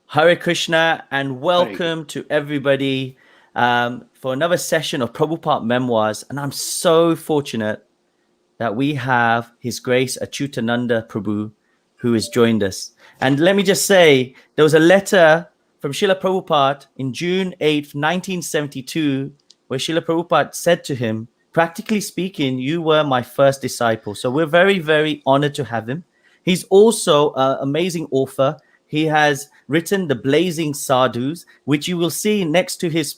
Hare Krishna and Hare Krishna. welcome to everybody for another session of Prabhupada Memoirs. And I'm so fortunate that we have His Grace Acyutananda Prabhu who has joined us. And let me just say, there was a letter from Srila Prabhupada in June 8th, 1972, where Srila Prabhupada said to him, practically speaking, you were my first disciple. So we're very, very honored to have him. He's also an amazing author. He has written The Blazing Sadhus, which you will see next to his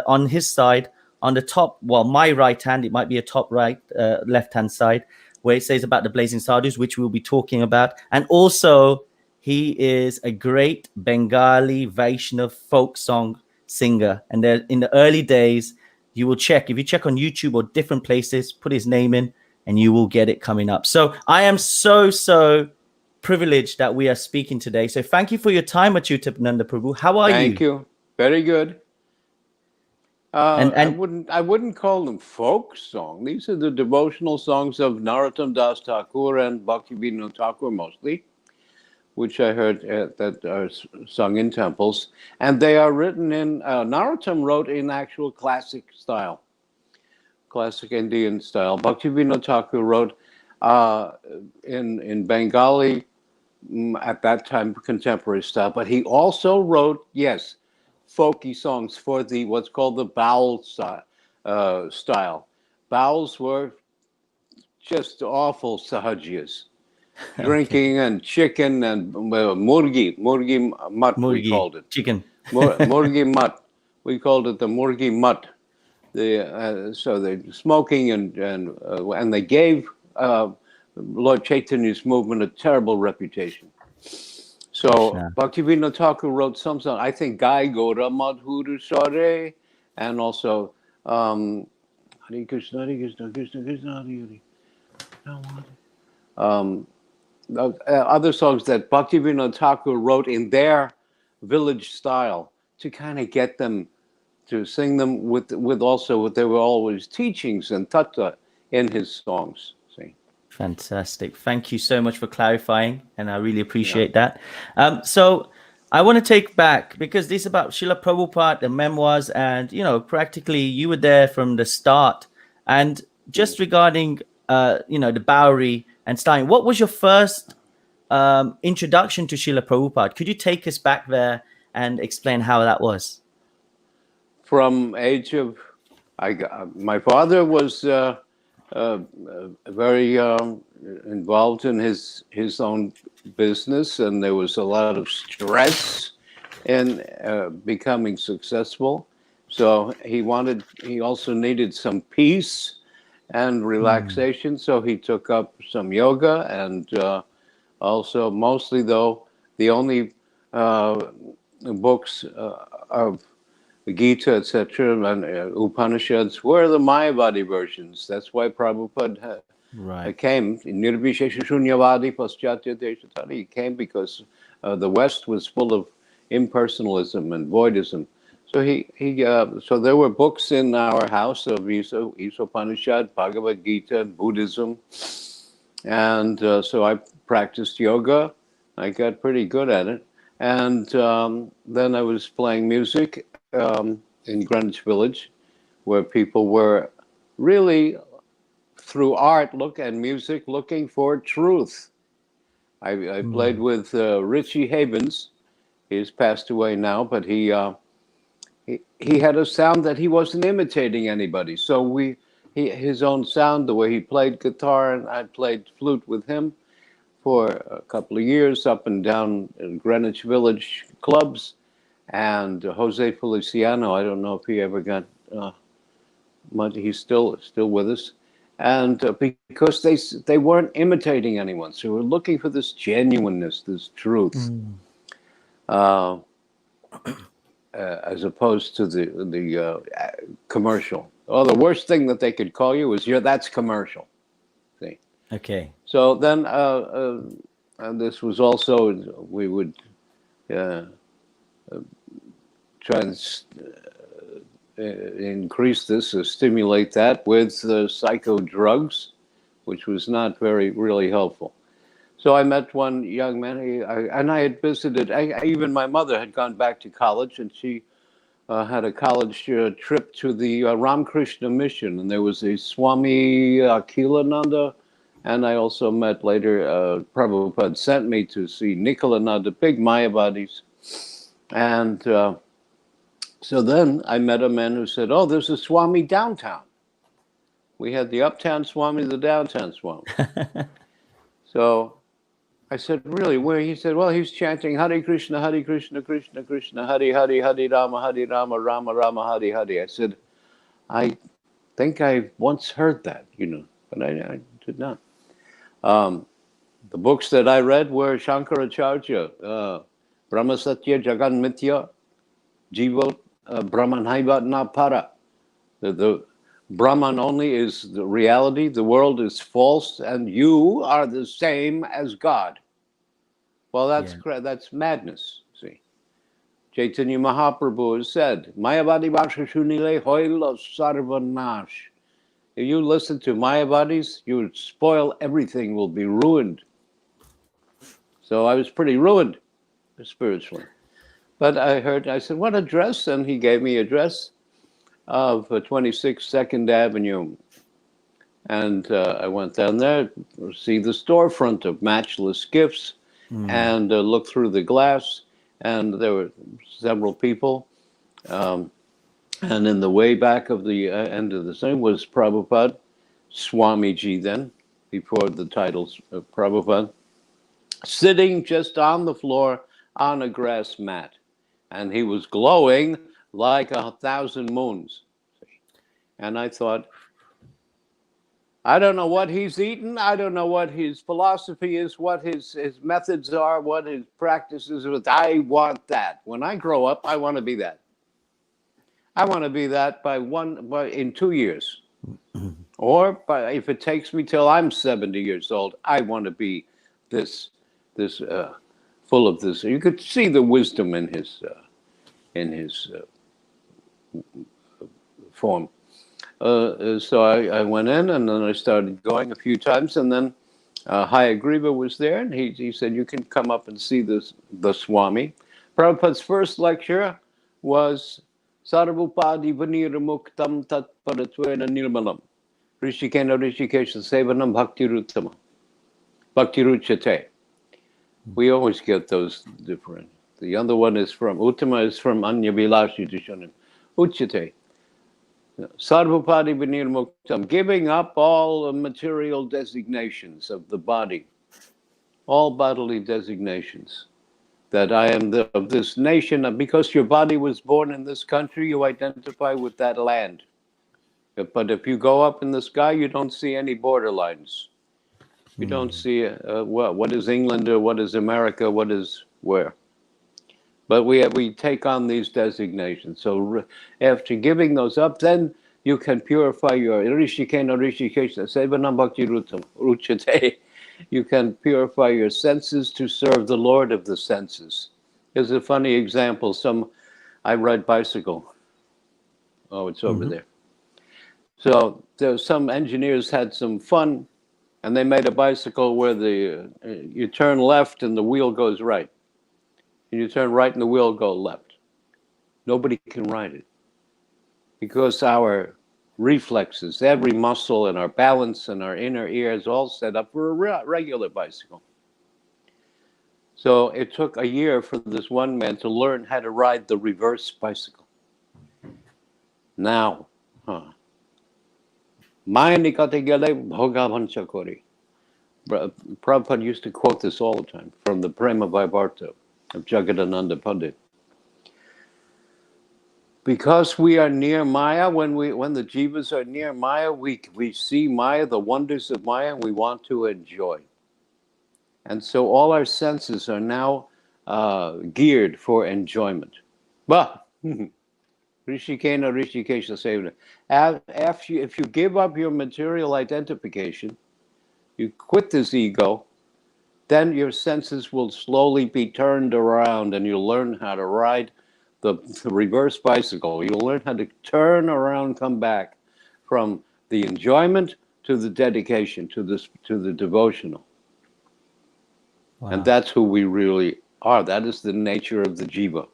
on his side on the top, well, my right hand, it might be a top right, left hand side, where it says about the Blazing Sadhus, which we'll be talking about. And also, he is a great Bengali Vaishnav folk song singer. And there, in the early days, you will check, if you check on YouTube or different places, put his name in, and you will get it coming up. So I am so privileged that we are speaking today. So thank you for your time, Acyutananda Prabhu. How are Thank you? you. Very good. And I and wouldn't call them folk song. These are the devotional songs of Narottam Das Thakur and Bhaktivinoda Thakur mostly, which I heard that are sung in temples, and they are written in. Narottam wrote in actual classic style, classic Indian style. Bhaktivinoda Thakur wrote in Bengali at that time contemporary style, but he also wrote, yes, folky songs for the what's called the baul style. Bowls were just awful sahajiyas, okay, drinking and chicken and murgi mutt we Murgi, called it. chicken. Murgi mutt. We called it the murgi mutt. So they smoking and they gave Lord Chaitanya's movement a terrible reputation. So Krishna. Bhaktivinoda Thakur wrote some song. I think Gai Gora Madhuru Sare, and also Hare Krishna, Hare Krishna, Krishna Krishna, Hare Hare. Um, Other songs that Bhaktivinoda Thakur wrote in their village style to kind of get them to sing them with also what there were always teachings and tattva in his songs. See, Fantastic. Thank you so much for clarifying, and I really yeah. appreciate that. So I want to take back, because this is about Srila Prabhupada, the memoirs, and practically you were there from the start. And Mm. just regarding the Bowery and starting, what was your first introduction to Srila Prabhupada? Could you take us back there and explain how that was? From age of, my father was very involved in his own business, and there was a lot of stress in becoming successful. So he also needed some peace and Mm. relaxation. So he took up some yoga, and also mostly though the only books of the Gita, etc., and Upanishads were the Mayavadi versions. That's why Prabhupada Right. came. Nirvishesha Shunyavadi Paschatya Deshatari. He came because the West was full of impersonalism and voidism. So there were books in our house of Upanishad, Bhagavad Gita, Buddhism, and so I practiced yoga. I got pretty good at it, and then I was playing music in Greenwich Village, where people were really through art and music looking for truth. I played Mm. with Richie Havens. He's passed away now, but he had a sound that he wasn't imitating anybody. So his own sound, the way he played guitar, and I played flute with him for a couple of years up and down in Greenwich Village clubs. And Jose Feliciano, I don't know if he ever got much. He's still with us, and because they weren't imitating anyone, so we're looking for this genuineness, this truth. Mm. Uh, as opposed to the commercial. Oh, the worst thing that they could call you is that's commercial. See, Okay. so then this was also we would uh, try and increase this or stimulate that with psycho drugs, which was not really helpful. So I met one young man, and I had visited. Even my mother had gone back to college, and she had a college trip to the Ramakrishna mission, and there was a Swami Acyutananda, and I also met later. Prabhupada sent me to see Nikolananda, big Mayavadis, and so then I met a man who said, "Oh, there's a Swami downtown." We had the uptown Swami, the downtown Swami. So I said, "Really? Where?" He said, "Well, he's chanting Hare Krishna, Krishna Krishna, Hare Hare, Hare Rama, Rama Rama, Hare Hare." I said, "I think I once heard that, but I did not." The books that I read were Shankaracharya, Brahma Satya Jagan Mithya, Jiva Brahmanaiva na para. The Brahman only is the reality, the world is false, and you are the same as God. Well, that's madness, see. Chaitanya Mahaprabhu has said, Mayavadi Bhasha Shunile Hoila Sarvanash. If you listen to Mayavadis, you would spoil everything, will be ruined. So I was pretty ruined spiritually. But I said, what address? And he gave me address of 26 2nd Avenue. And I went down there to see the storefront of Matchless Gifts and look through the glass. And there were several people. And in the way back of the end of the thing was Prabhupada, Swamiji then, before the titles of Prabhupada, sitting just on the floor on a grass mat. And he was glowing like 1,000 moons. And I thought, I don't know what he's eaten. I don't know what his philosophy is, what his methods are, what his practices are. I want that. When I grow up, I want to be that. I want to be that in 2 years. Or if it takes me till I'm 70 years old, I want to be this full of this. You could see the wisdom in his form. So I went in, and then I started going a few times, and then Hayagriva was there, and he said, you can come up and see the Swami. Prabhupada's first lecture was Sarvupadi Vanira Muktam Tat Paratvena Nirmalam Rishikena Rishikesha Sevanam Bhaktiruttama Bhaktiruchate. We always get those different. The other one is from Uttama is from Anya Vilashi Dishanim. Uchate. Sarvupadi Vinir Muktam, giving up all material designations of the body, all bodily designations. That I am of this nation, because your body was born in this country, you identify with that land. But if you go up in the sky, you don't see any borderlines. You don't see what is England or what is America, what is where. But we take on these designations. So after giving those up, then you can purify your Rishikena Rishikesha Sevanam Bhakti Ruchate. You can purify your senses to serve the Lord of the senses. Here's a funny example. I ride bicycle. Oh, it's over there. So some engineers had some fun, and they made a bicycle where you turn left and the wheel goes right. And you turn right and the wheel goes left. Nobody can ride it. Because our reflexes, every muscle and our balance and our inner ear is all set up for a regular bicycle. So it took a year for this one man to learn how to ride the reverse bicycle. Now, Prabhupada used to quote this all the time from the Prema Vaivarta of Jagannatha Pandit. Because we are near Maya, when the jivas are near Maya, we see Maya, the wonders of Maya, and we want to enjoy. And so all our senses are now geared for enjoyment. But Rishikena Rishikesha Sevana. If you give up your material identification, you quit this ego, then your senses will slowly be turned around, and you'll learn how to ride the reverse bicycle. You'll learn how to turn around, come back from the enjoyment to the dedication, to the devotional. And that's who we really are. That is the nature of the jiva.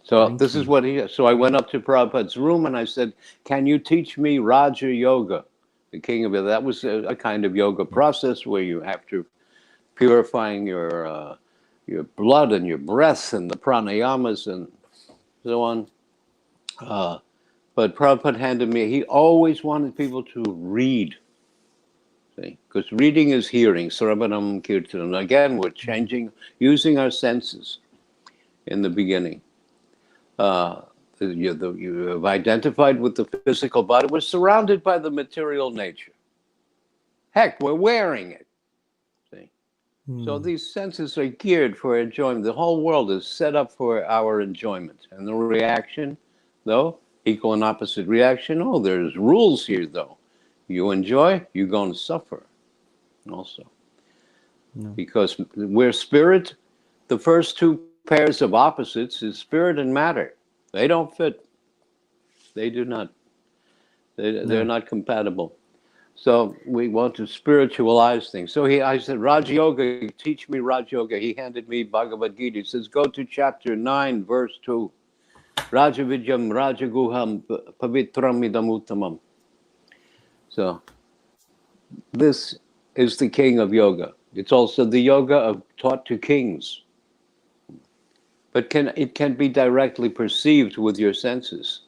So Thank this you. is what he is. So I went up to Prabhupada's room and I said, can you teach me Raja Yoga, the king of it? That was a kind of yoga process where you, after purifying your blood and your breath and the pranayamas and so on. But Prabhupada handed me, he always wanted people to read. Because reading is hearing, Sravanam Kirtanam. Again, we're changing, using our senses in the beginning. You have identified with the physical body. We're surrounded by the material nature. Heck, we're wearing it. See? So these senses are geared for enjoyment. The whole world is set up for our enjoyment. And the reaction, though, equal and opposite reaction, oh, there's rules here, though. You enjoy, you're going to suffer also. No. Because we're spirit, the first two pairs of opposites is spirit and matter. They don't fit. They do not. They're not compatible. So we want to spiritualize things. So I said, Raj Yoga, teach me Raj Yoga. He handed me Bhagavad Gita. He says, go to chapter 9, verse 2. Rajavidyam Rajaguham Pavitram Idam Uttamam. So this is the king of yoga. It's also the yoga taught to kings. But it can be directly perceived with your senses.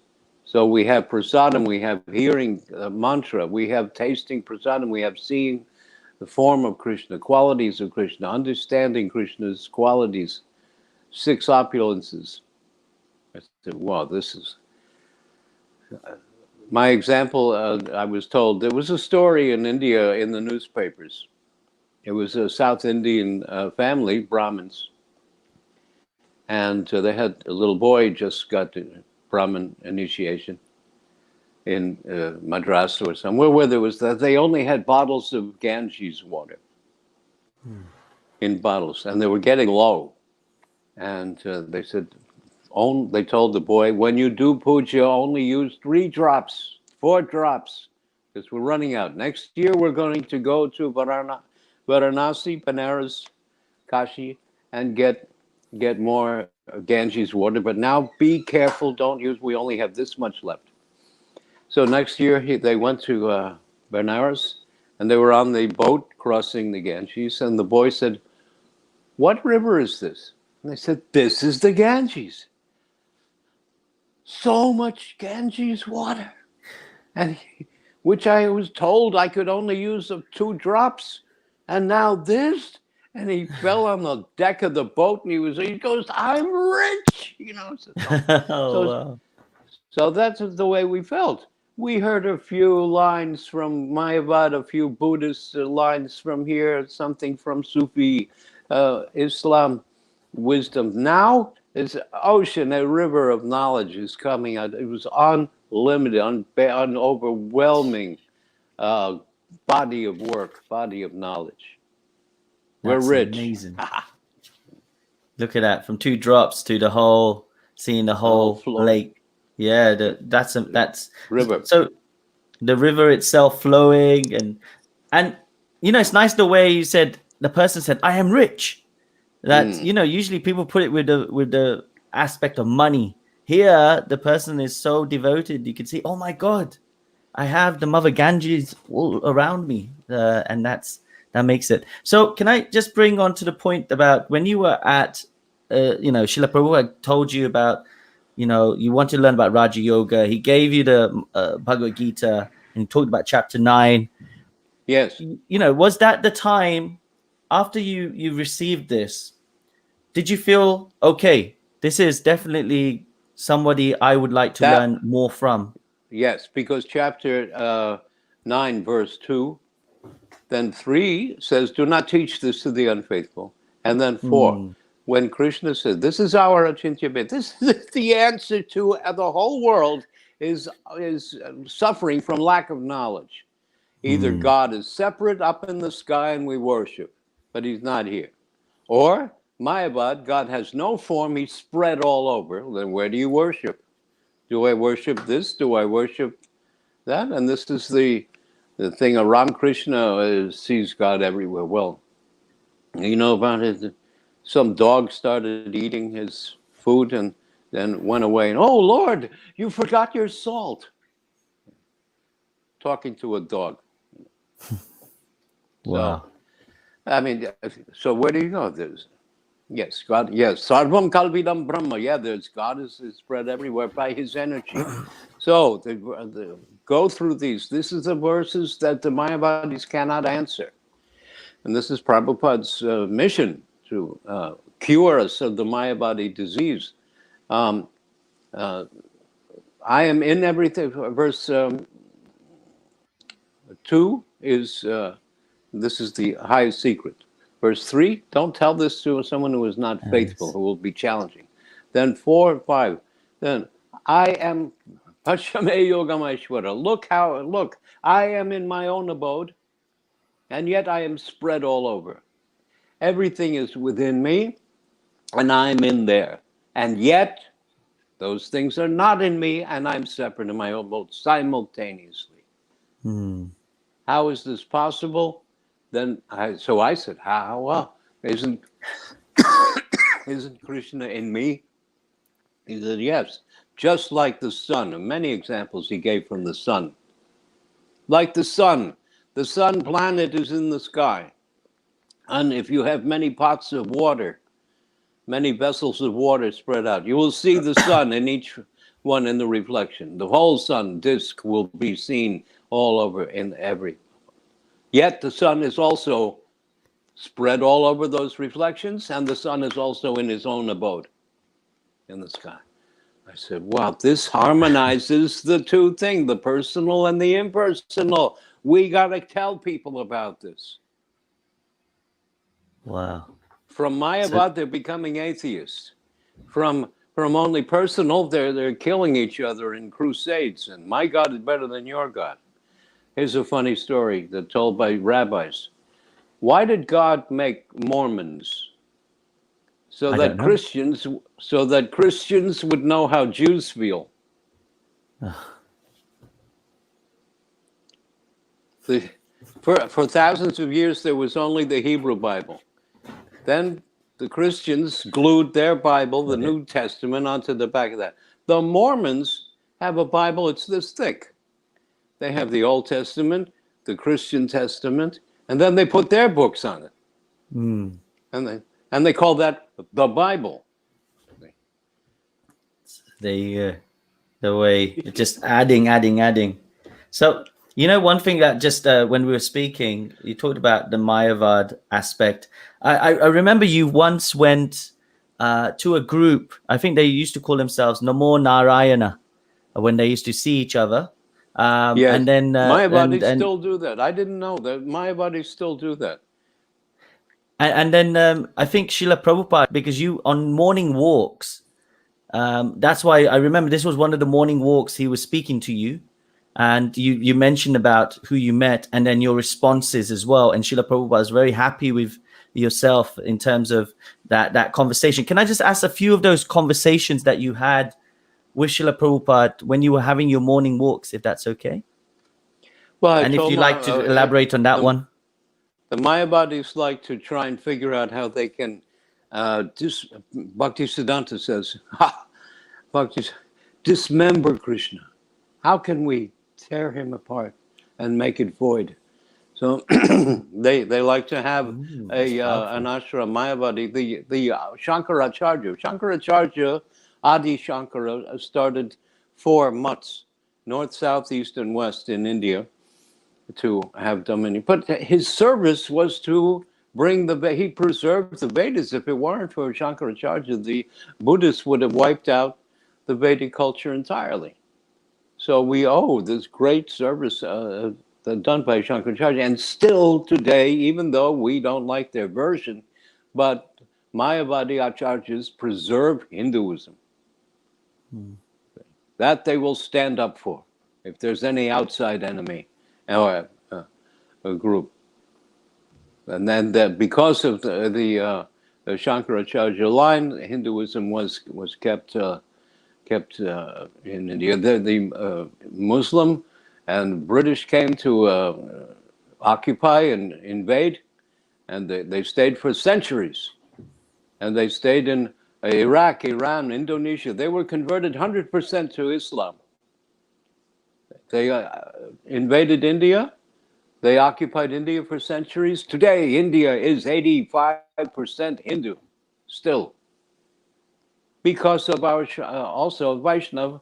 So we have prasadam, we have hearing mantra, we have tasting prasadam, we have seeing the form of Krishna, qualities of Krishna, understanding Krishna's qualities, 6 opulences. I said, wow, this is... My example, I was told, there was a story in India in the newspapers. It was a South Indian family, Brahmins. And they had a little boy just got to Brahmin initiation in Madras or somewhere where there was that. They only had bottles of Ganges water in bottles, and they were getting low. And they said, they told the boy, when you do puja, only use 3 drops, 4 drops, because we're running out. Next year, we're going to go to Varanasi, Banaras, Kashi, and get more Ganges water. But now be careful, don't use, we only have this much left. So next year, they went to Banaras, and they were on the boat crossing the Ganges, and the boy said, what river is this? And they said, this is the Ganges. So much Ganges water, and which I was told I could only use 2 drops, and now this, and he fell on the deck of the boat, and he goes, I'm rich, So that's the way we felt. We heard a few lines from Mayavad, a few Buddhist lines from here, something from Sufi Islam wisdom. Now it's ocean, a river of knowledge is coming out. It was unlimited, overwhelming body of work, body of knowledge. We're rich. Amazing. Look at that, from 2 drops to the whole, seeing the whole lake. Yeah, that's river. So the river itself flowing, and it's nice the way you said, the person said, I am rich. That usually people put it with the aspect of money. Here, the person is so devoted. You can see, oh my God, I have the Mother Ganges all around me, and that makes it. So, can I just bring on to the point about when you were at, Srila Prabhupada told you about, you want to learn about Raja Yoga. He gave you the Bhagavad Gita, and he talked about chapter 9. Yes. Was that the time after you received this? Did you feel, okay, this is definitely somebody I would like to learn more from? Yes, because chapter 9, verse 2, then 3 says, do not teach this to the unfaithful. And then 4, when Krishna says, this is our Achintya Bhed, this is the answer to the whole world is suffering from lack of knowledge. Either God is separate up in the sky and we worship, but he's not here. Or Mayavad, God has no form, he's spread all over. Then where do you worship? Do I worship this? Do I worship that? And this is the thing of Ramakrishna sees God everywhere. Well, You know about it? Some dog started eating his food and then went away. And, oh, Lord, you forgot your salt. Talking to a dog. So, Wow. I mean, so where do you go? There's, yes, God, yes. Sarvam Kalvidam Brahma. Yeah, there's God is spread everywhere by his energy. So, go through these. This is the verses that the Mayavadis cannot answer. And this is Prabhupada's mission to cure us of the Mayavadi disease. I am in everything. Verse 2 is, this is the highest secret. Verse 3, don't tell this to someone who is not faithful, Yes. who will be challenging. Then 4 and 5, then I am Pachame Yogameshwara. Look, I am in my own abode, and yet I am spread all over. Everything is within me, and I'm in there. And yet, those things are not in me, and I'm separate in my own abode simultaneously. How is this possible? Then I said, how? Well, isn't Krishna in me? He said, yes, just like the sun. And many examples he gave from the sun. Like the sun planet is in the sky. And if you have many pots of water, many vessels of water spread out, you will see the sun in each one in the reflection. The whole sun disk will be seen all over in every. Yet the sun is also spread all over those reflections, and the sun is also in his own abode in the sky. I said, wow, this harmonizes the two things, the personal and the impersonal. We got to tell people about this. Wow. From So, Mayavad, they're becoming atheists. From only personal, they're killing each other in crusades, and my God is better than your God. Here's a funny story that's told by rabbis. Why did God make Mormons? So I that don't know. Christians would know how Jews feel. For thousands of years, there was only the Hebrew Bible. Then the Christians glued their Bible, the New Testament, onto the back of that. The Mormons have a Bible, it's this thick. They have the Old Testament, the Christian Testament, and then they put their books on it. And they call that the Bible. the way just adding. So, one thing that just when we were speaking, you talked about the Mayavad aspect. I remember you once went to a group. I think they used to call themselves Namo Narayana when they used to see each other. Yes, And then Mayavadis still do that. I didn't know that Mayavadis still do that. And then I think Srila Prabhupada, because you on morning walks, that's why I remember this was one of the morning walks he was speaking to you, and you mentioned about who you met and then your responses as well. And Srila Prabhupada was very happy with yourself in terms of that conversation. Can I just ask a few of those conversations that you had with Srila Prabhupada when you were having your morning walks, if that's okay? Well, And if you'd like to elaborate on that one. The Mayavadis like to try and figure out how they can, Bhaktisiddhanta says, dismember Krishna. How can we tear him apart and make it void? So they like to have an ashram, Mayavadi, the Shankaracharya, Adi Shankara started 4 mutts, north, south, east, and west in India, to have dominion. But his service was to bring he preserved the Vedas. If it weren't for Shankaracharya, the Buddhists would have wiped out the Vedic culture entirely. So we owe this great service done by Shankaracharya. And still today, even though we don't like their version, but Mayavadi Acharyas preserve Hinduism. That they will stand up for if there's any outside enemy or a group. And then because of the Shankaracharya line, Hinduism was kept in India. The Muslim and British came to occupy and invade, And they stayed for centuries. And they stayed in Iraq, Iran, Indonesia. They were converted 100% to Islam. They invaded India. They occupied India for centuries. Today, India is 85% Hindu, still. Because of our also Vaishnava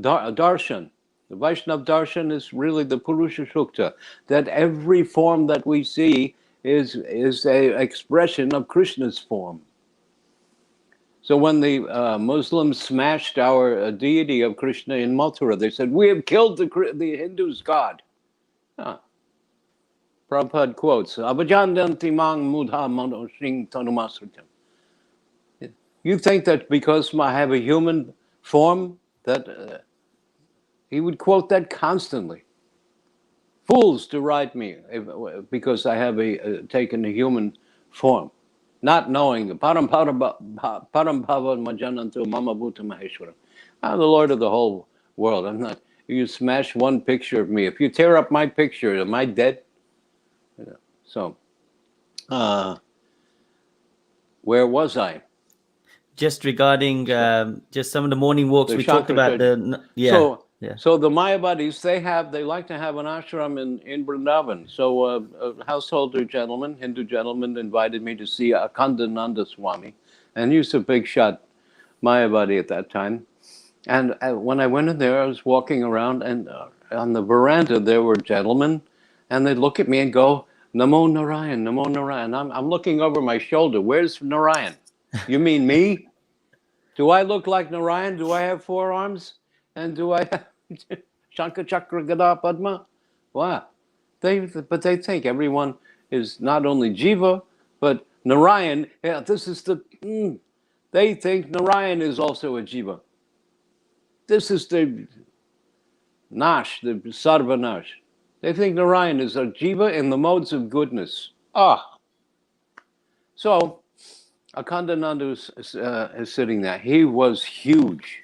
darshan. The Vaishnava darshan is really the Purusha Sukta, that every form that we see is a expression of Krishna's form. So when the Muslims smashed our deity of Krishna in Mathura, they said, "We have killed the Hindus' god." Prabhupada quotes, "Avajandanti mang mudha manosing tanumasritam." You think that because I have a human form, that he would quote that constantly. Fools deride me because I have taken a human form, not knowing the Parampava Majananto Mamabhuta Maheshwara. I'm the Lord of the whole world. I'm not. You smash one picture of me. If you tear up my picture, am I dead? So, where was I? Just regarding just some of the morning walks, we talked about So the Mayavadis, they like to have an ashram in Vrindavan. So a householder gentleman, Hindu gentleman, invited me to see Acyutananda Swami, and he was a big shot Mayavadi at that time. And when I went in there, I was walking around, and on the veranda there were gentlemen, and they'd look at me and go, "Namo Narayan, Namo Narayan." I'm looking over my shoulder. Where's Narayan? You mean me? Do I look like Narayan? Do I have 4 arms? And do I have Shankha Chakra Gada Padma? Wow. But they think everyone is not only Jiva, but Narayan. Yeah, they think Narayan is also a Jiva. This is the Nash, the Sarvanash. They think Narayan is a Jiva in the modes of goodness. So Acyutananda is sitting there. He was huge.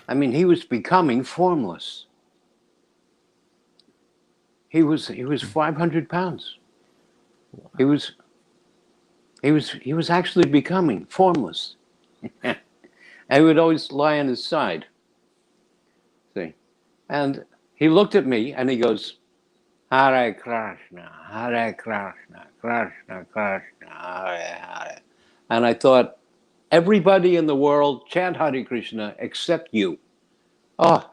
I mean, he was becoming formless. He was 500 pounds. He was actually becoming formless. And he would always lie on his side. See? And he looked at me and he goes, "Hare Krishna, Hare Krishna, Krishna Krishna, Hare Hare." And I thought, everybody in the world chant Hare Krishna except you.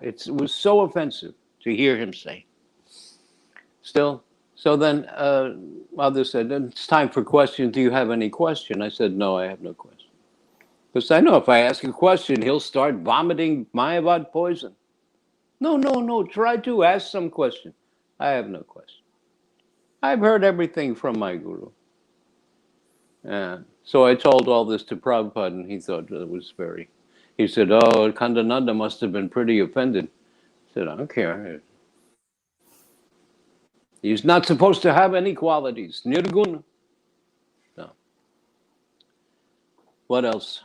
It was so offensive to hear him say. Still, so then mother said, "It's time for questions. Do you have any question?" I said, "No, I have no question." Because I know if I ask a question, he'll start vomiting Mayavad poison. No, try to ask some question. I have no question. I've heard everything from my guru. So I told all this to Prabhupada, and he thought it was he said, "Oh, Acyutananda must have been pretty offended." I said, "I don't care. He's not supposed to have any qualities. Nirguna." No. What else?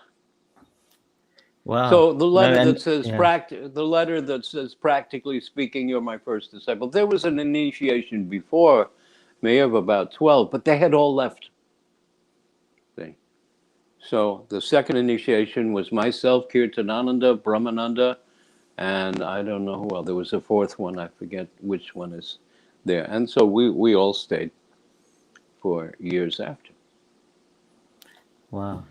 Wow. So the letter that says practically speaking, you're my first disciple. There was an initiation before me of about 12, but they had all left. See? So the second initiation was myself, Kirtanananda, Brahmananda, and I don't know who else. There was a fourth one. I forget which one is there. And so we all stayed for years after. Wow.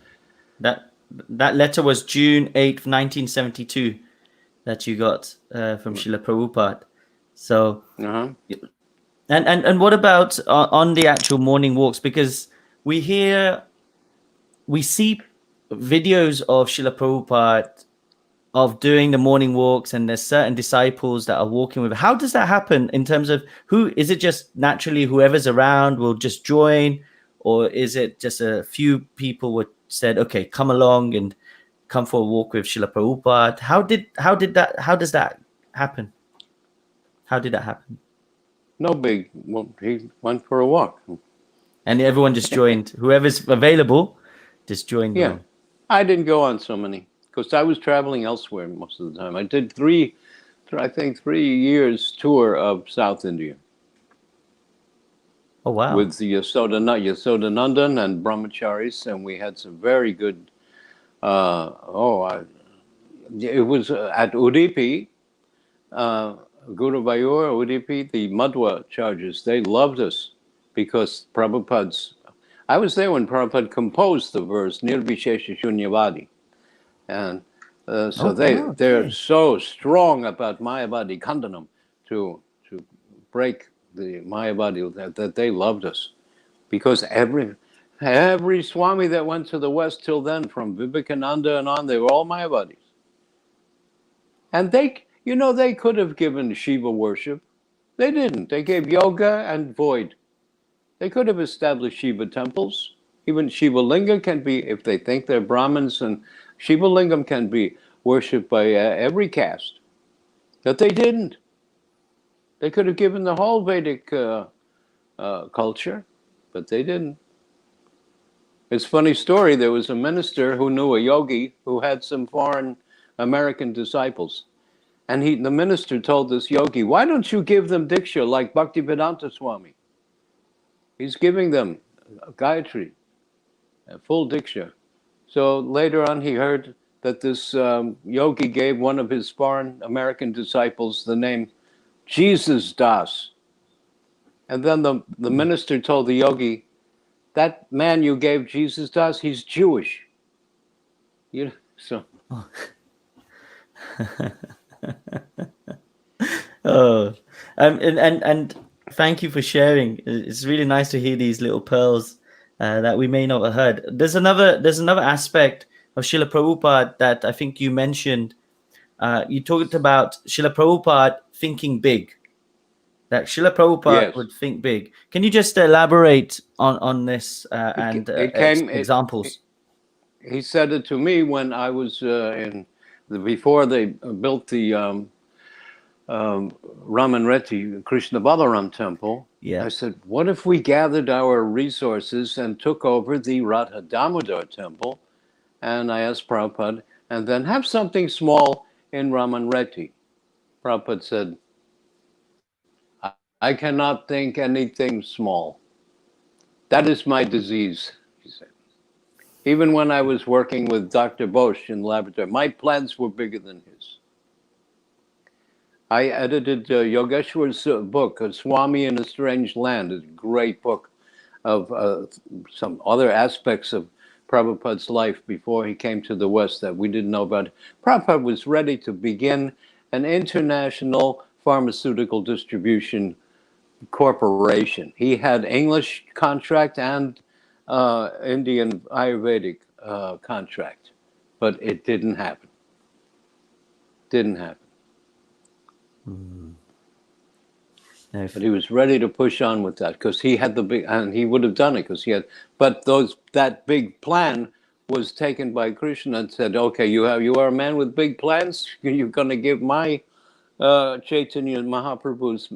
That letter was June 8th, 1972 that you got from Srila Prabhupada. So, and what about on the actual morning walks? Because we see videos of Srila Prabhupada of doing the morning walks, and there's certain disciples that are walking with. How does that happen in terms of is it just naturally whoever's around will just join, or is it just a few people said, "Okay, come along and come for a walk with Srila Prabhupada"? How does that happen? How did that happen? No big. Well, he went for a walk. And everyone just joined. Whoever's available, just joined. Yeah. I didn't go on so many because I was traveling elsewhere most of the time. I did 3 years tour of South India. Oh, wow. with the Yasodanandan and Brahmacharis, and we had some very good. It was at Udupi, Guruvayur, Udupi, the Madhwa charges. They loved us because Prabhupada's. I was there when Prabhupada composed the verse Nirvishesha Shunyavadi, and so they're Okay. so strong about Mayavadi Khandanam to break the Mayavadi that they loved us because every Swami that went to the West till then, from Vivekananda and on, they were all Mayavadis. And they could have given Shiva worship. They didn't. They gave yoga and void. They could have established Shiva temples. Even Shiva Linga can be, if they think they're Brahmins, and Shiva Lingam can be worshipped by every caste. But they didn't. They could have given the whole Vedic culture, but they didn't. It's a funny story. There was a minister who knew a yogi who had some foreign American disciples. And the minister told this yogi, why don't you give them Diksha like Bhaktivedanta Swami? He's giving them Gayatri, a full Diksha. So later on he heard that this yogi gave one of his foreign American disciples the name Jesus Das. And then the minister told the yogi, that man you gave Jesus Das, he's Jewish. So. Oh, and thank you for sharing. It's really nice to hear these little pearls that we may not have heard. There's another aspect of Srila Prabhupada that I think you mentioned. You talked about Srila Prabhupada thinking big. That Srila Prabhupada would think big. Can you just elaborate on this and examples? He said it to me when I was before they built the Raman Reti Krishna Balaram temple. Yeah. I said, what if we gathered our resources and took over the Radha Damodar temple? And I asked Prabhupada, and then have something small in Raman Reti. Prabhupada said, I cannot think anything small. That is my disease, he said. Even when I was working with Dr. Bosch in the laboratory, my plans were bigger than his. I edited Yogeshwar's book, Swami in a Strange Land, a great book of some other aspects of Prabhupada's life before he came to the West that we didn't know about. Prabhupada was ready to begin an international pharmaceutical distribution corporation. He had English contract and Indian Ayurvedic contract, but it didn't happen. Didn't happen. But he was ready to push on with that because he had the big, and he would have done it because he had. But that big plan was taken by Krishna and said, "Okay, you are a man with big plans. You're going to give my Chaitanya Mahaprabhu's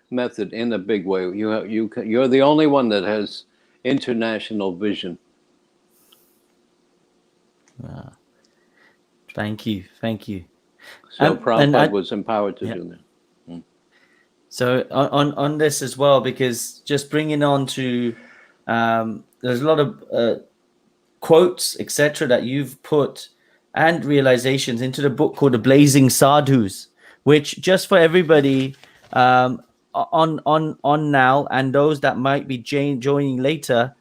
method in a big way. You're the only one that has international vision." Thank you. So Prabhupada was empowered to do that. So on this as well, because just bringing on to there's a lot of quotes, etc., that you've put and realizations into the book called The Blazing Sadhus, which just for everybody on now and those that might be joining later,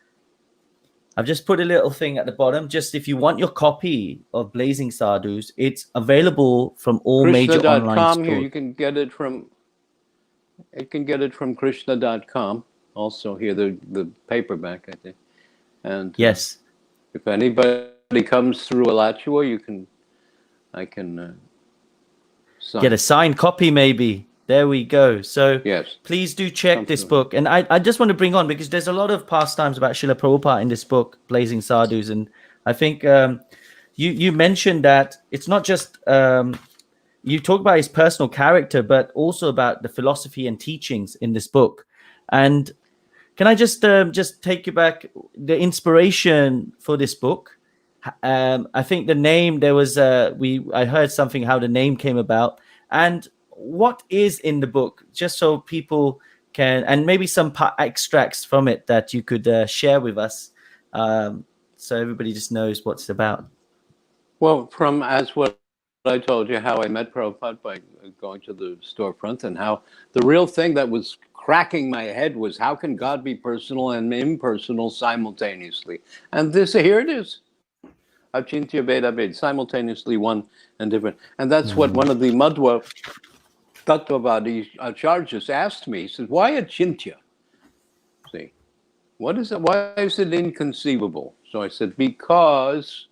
I've just put a little thing at the bottom. Just if you want your copy of Blazing Sadhus, it's available from all major online stores. Here, you can get it from. It can get it from Krishna.com. Also, here the paperback, I think. And yes, if anybody comes through Alachua, I can get a signed copy, maybe. There we go. So yes, please do check this book. And I just want to bring on, because there's a lot of pastimes about Srila Prabhupada in this book, Blazing Sadhus. And I think you mentioned that it's not just, you talk about his personal character, but also about the philosophy and teachings in this book. And can I just take you back, the inspiration for this book? I think the name, there was, I heard something how the name came about. And what is in the book, just so people and maybe some extracts from it that you could share with us, so everybody just knows what it's about. Well, from as what I told you, how I met Prabhupada by going to the storefront, and how the real thing that was cracking my head was, how can God be personal and impersonal simultaneously? And here it is. Achintya Veda Ved, simultaneously one and different. And that's what one of the Madhva Tattvavadi acharyas asked me. He said, why Achintya? See, what is it? Why is it inconceivable? So I said, because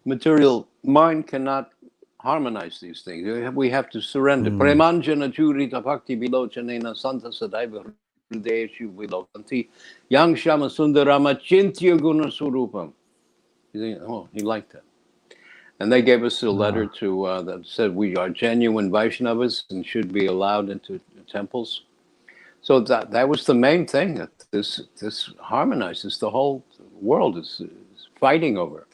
material mind cannot harmonize these things. We have to surrender. Premanjana churita bhakti vilochanena santa sadaiva hrideshu vilokanti yang shama sundarama chintya guna surupam. Oh, he liked that. And they gave us a letter to that said we are genuine Vaishnavas and should be allowed into temples. So that was the main thing, that this harmonizes the whole world is fighting over.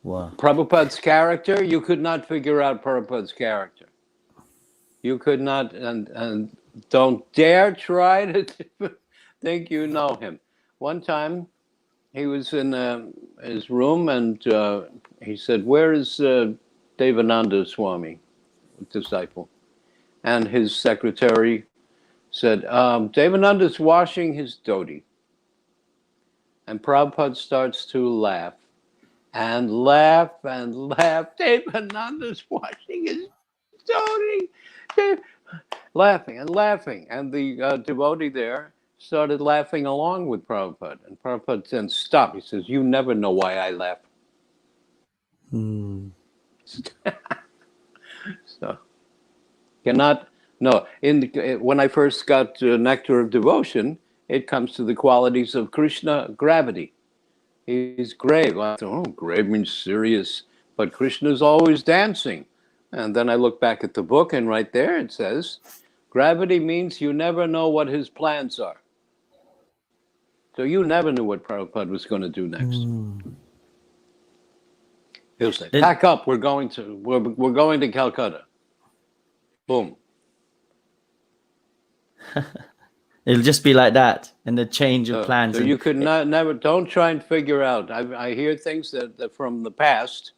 Wow. Prabhupada's character, you could not figure out Prabhupada's character. You could not, and don't dare try to think you know him. One time, he was in his room, and he said, where is Devananda Swami, disciple? And his secretary said, Devananda's washing his dhoti. And Prabhupada starts to laugh. And laugh and laugh. Devananda's washing his dhoti. Laughing and laughing. And the devotee there started laughing along with Prabhupada. And Prabhupada then stopped. He says, you never know why I laugh. So, cannot, no. When I first got Nectar of Devotion, it comes to the qualities of Krishna, gravity. He's grave. I thought, oh, grave means serious. But Krishna's always dancing. And then I look back at the book, and right there it says, gravity means you never know what his plans are. So you never knew what Prabhupada was going to do next. He'll say, pack up, we're going to Calcutta. Boom. It'll just be like that, and the change of plans. So you could never, don't try and figure out. I hear things that from the past,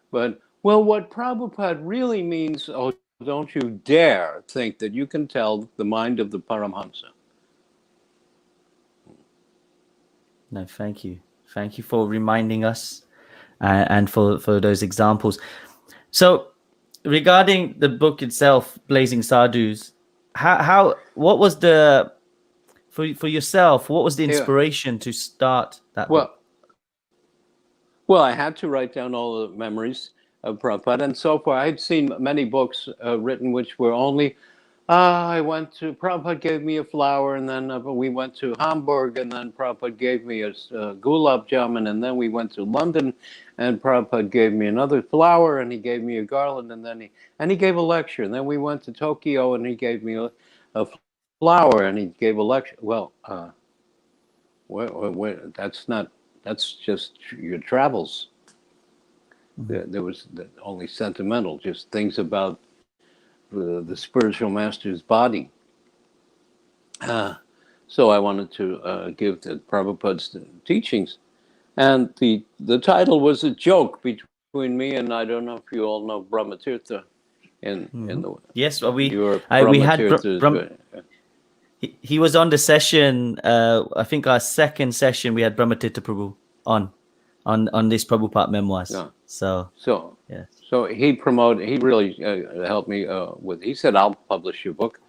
but, well, what Prabhupada really means, oh, don't you dare think that you can tell the mind of the Paramhamsa. No, thank you. Thank you for reminding us and for those examples. So regarding the book itself, Blazing Sadhus, what was the, for yourself, what was the inspiration to start that book? Well, I had to write down all the memories of Prabhupada, and so far I had seen many books written which were only, Prabhupada gave me a flower, and then we went to Hamburg, and then Prabhupada gave me a gulab jamun, and then we went to London, and Prabhupada gave me another flower, and he gave me a garland, and then he gave a lecture, and then we went to Tokyo, and he gave me a flower, and he gave a lecture. Well, that's just your travels. There was only sentimental, just things about the spiritual master's body. So I wanted to give the Prabhupada's teachings. And the title was a joke between me and, I don't know if you all know Brahmatirtha in the yes, well, we had he was on the session. I think our second session we had Brahmatirtha Prabhu on this Prabhupada Memoirs. Yeah. So yeah. So he really helped me with. He said, "I'll publish your book,"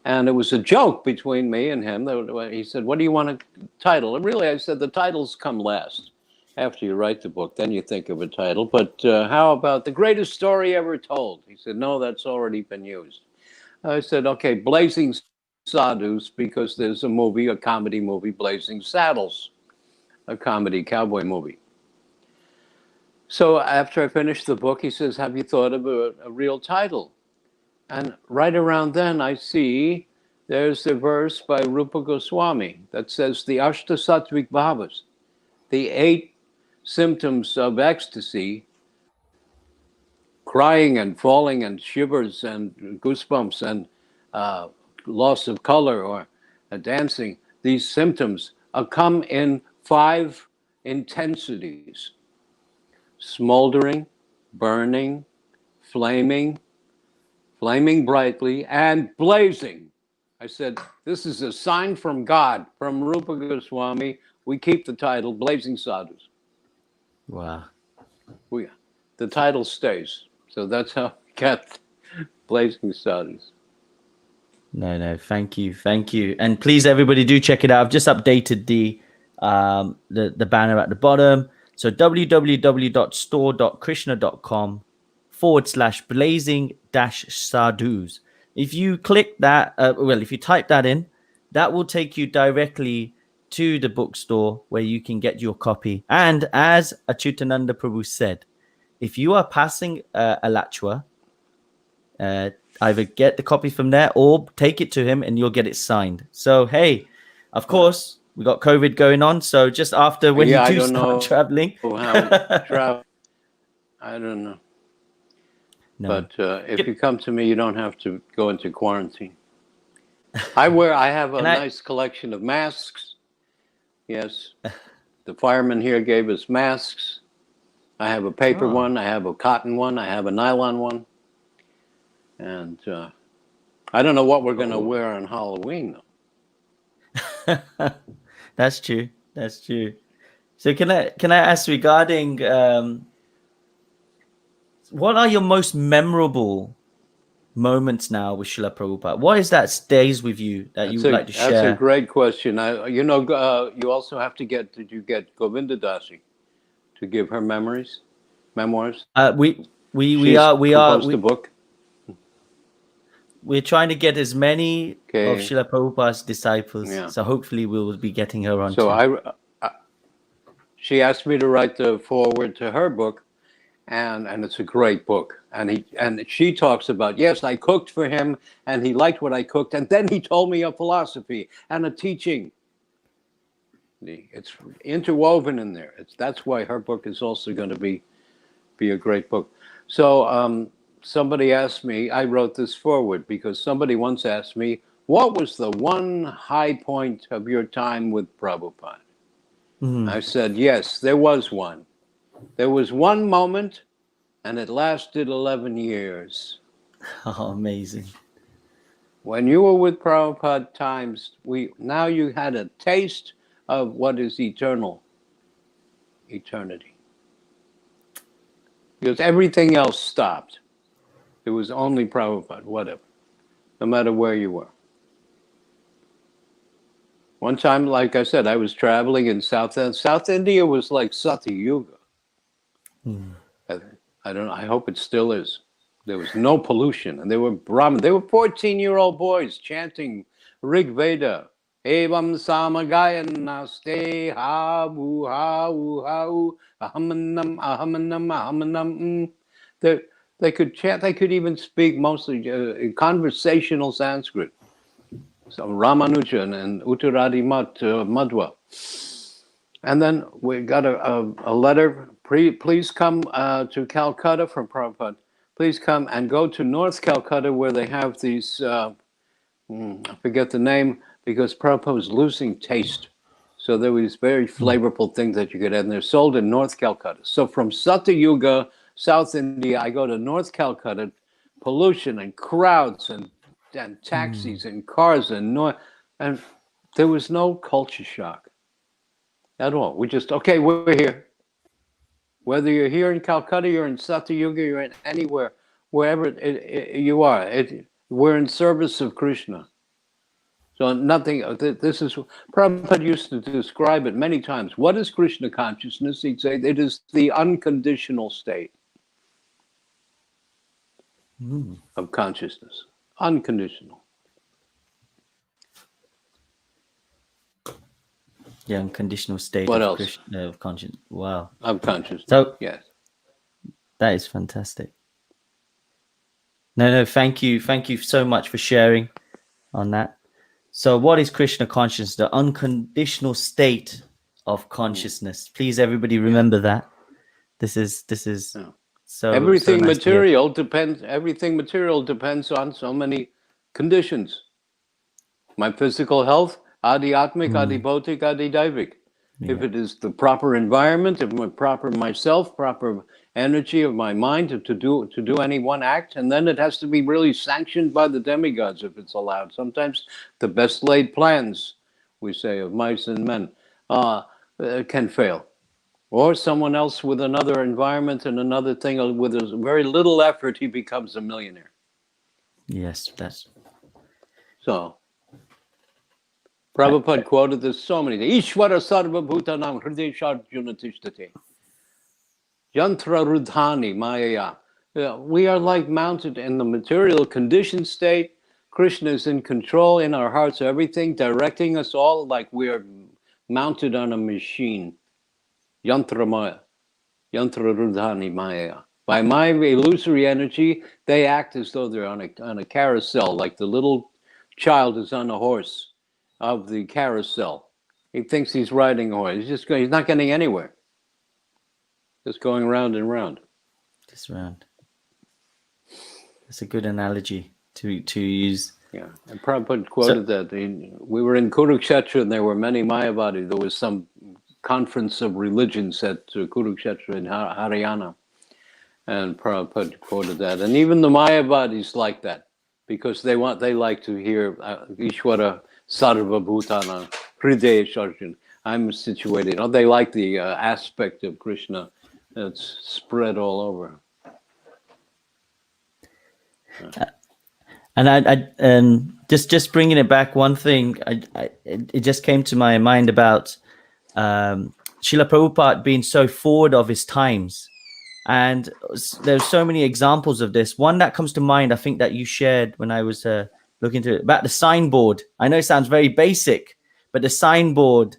and it was a joke between me and him. He said, "What do you want to title?" And really, I said, "The titles come last. After you write the book, then you think of a title. But how about the greatest story ever told?" He said, "No, that's already been used." I said, "Okay, Blazing Sadhus, because there's a comedy movie, Blazing Saddles, a comedy cowboy movie." So after I finished the book, he says, "Have you thought of a real title?" And right around then, I see there's a verse by Rupa Goswami that says the Ashta Sattvic Bhavas, the 8 symptoms of ecstasy, crying and falling and shivers and goosebumps and loss of color or dancing, these symptoms come in 5 intensities: smoldering, burning, flaming, flaming brightly, and blazing. I said, this is a sign from God, from Rupa Goswami. We keep the title Blazing Sadhus. Wow. The title stays. So that's how we got Blazing Sadhus. No, thank you. And please, everybody, do check it out. I've just updated the banner at the bottom. So www.store.krishna.com/blazing-sadhus. If you click that, if you type that in, that will take you directly to the bookstore where you can get your copy. And as Acyutananda Prabhu said, if you are passing Alachua, either get the copy from there or take it to him and you'll get it signed. So, hey, of course, we got COVID going on. So just after when you do start traveling. I don't know. No. But if you come to me, you don't have to go into quarantine. I have a nice collection of masks. Yes. The firemen here gave us masks. I have a paper one. I have a cotton one. I have a nylon one. And I don't know what we're going to wear on Halloween, though. That's true. So can I ask regarding what are your most memorable moments now with Srila Prabhupada? What is that stays with you that you would like to share? That's a great question. You also have to did you get Govinda Dasi to give her memoirs? We are composed a book. We're trying to get as many of Srila Prabhupada's disciples. Yeah. So hopefully we will be getting her on. So she asked me to write the foreword to her book, and it's a great book. And she talks about, yes, I cooked for him and he liked what I cooked, and then he told me a philosophy and a teaching. It's interwoven in there. That's why her book is also going to be a great book. So somebody asked me, I wrote this forward because somebody once asked me, what was the one high point of your time with Prabhupada? I said, yes, there was one. There was one moment, and it lasted 11 years. Oh, amazing. When you were with Prabhupada times, now you had a taste of what is eternity. Because everything else stopped. It was only Prabhupada, whatever, no matter where you were. One time, like I said, I was traveling in South India was like Satya Yuga. I don't know, I hope it still is. There was no pollution, and they were Brahmin. They were 14-year-old boys chanting Rig Veda. Evam samagayan-naste ha-bu ha-u ha-u ahamanam ahamanam ahamanam. They could chant. They could even speak mostly conversational Sanskrit. So Ramanujan and Uttaradi Madhva. And then we got a letter. Please come to Calcutta from Prabhupada. Please come and go to North Calcutta where they have these, I forget the name, because Prabhupada was losing taste. So there were these very flavorful things that you could have, and they're sold in North Calcutta. So from Satya Yuga, South India, I go to North Calcutta, pollution and crowds and taxis and cars and noise, and there was no culture shock at all. We just, okay, we're here. Whether you're here in Calcutta, you're in Satya Yuga, you're in anywhere, wherever you are, we're in service of Krishna. So nothing, this is, Prabhupada used to describe it many times. What is Krishna consciousness? He'd say it is the unconditional state of consciousness. Unconditional. The unconditional state of consciousness. Wow. Of consciousness. So, yes. That is fantastic. No, thank you. Thank you so much for sharing on that. So what is Krishna consciousness? The unconditional state of consciousness. Please, everybody, remember that. This is So everything nice to hear. material depends. Everything material depends on so many conditions. My physical health, adi atmik, adi bautik, adi daivik. Yeah. If it is the proper environment, if my proper myself, proper energy of my mind to do any one act, and then it has to be really sanctioned by the demigods if it's allowed. Sometimes the best laid plans, we say, of mice and men, can fail. Or someone else with another environment and another thing, with very little effort, he becomes a millionaire. Yes, that's So Prabhupada quoted this so many times. Ishvara sarva bhutanam hriday sharjuna tishtate. Yantra rudhani maya. We are like mounted in the material conditioned state. Krishna is in control in our hearts, everything, directing us all like we are mounted on a machine. Yantra maya. Yantra rudhani maya. By my illusory energy, they act as though they're on a carousel, like the little child is on a horse of the carousel. He thinks he's riding a horse. He's not getting anywhere. Just going round and round. just round. That's a good analogy to use. Yeah, and Prabhupada quoted that. We were in Kurukshetra and there were many Mayavadis. There was some conference of religions at Kurukshetra in Haryana. And Prabhupada quoted that. And even the Mayavadis like that because they like to hear Ishvara Sarva Bhutana Hridaya Sharjan. I'm situated. They like the aspect of Krishna that's spread all over. And I just bringing it back, one thing it just came to my mind about Srila Prabhupada being so forward of his times, and there's so many examples of this. One that comes to mind, I think that you shared when I was looking to it, about the signboard. I know it sounds very basic, but the signboard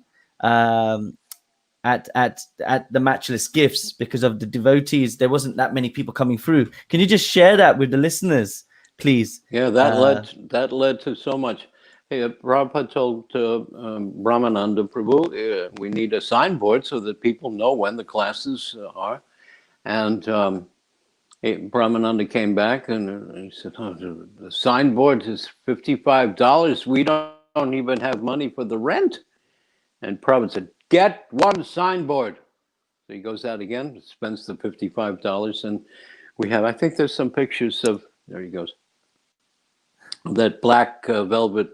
at the matchless gifts, because of the devotees, there wasn't that many people coming through. Can you just share that with the listeners, please? Yeah, that led to so much. Hey, Prabhupada told Brahmananda Prabhu, we need a signboard so that people know when the classes are. And Brahmananda came back and he said, the signboard is $55. We don't even have money for the rent. And Prabhupada said, get one signboard. So he goes out again, spends the $55, and we have, I think there's some pictures of, there he goes, that black velvet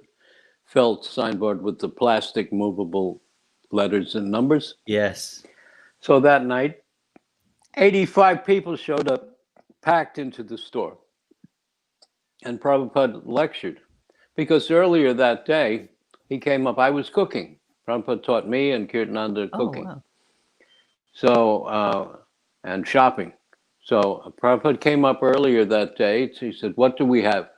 felt signboard with the plastic movable letters and numbers. Yes. So that night, 85 people showed up, packed into the store. And Prabhupada lectured. Because earlier that day, he came up, I was cooking. Prabhupada taught me and Kirtananda cooking. Oh, wow. So, and shopping. So Prabhupada came up earlier that day. He said, what do we have?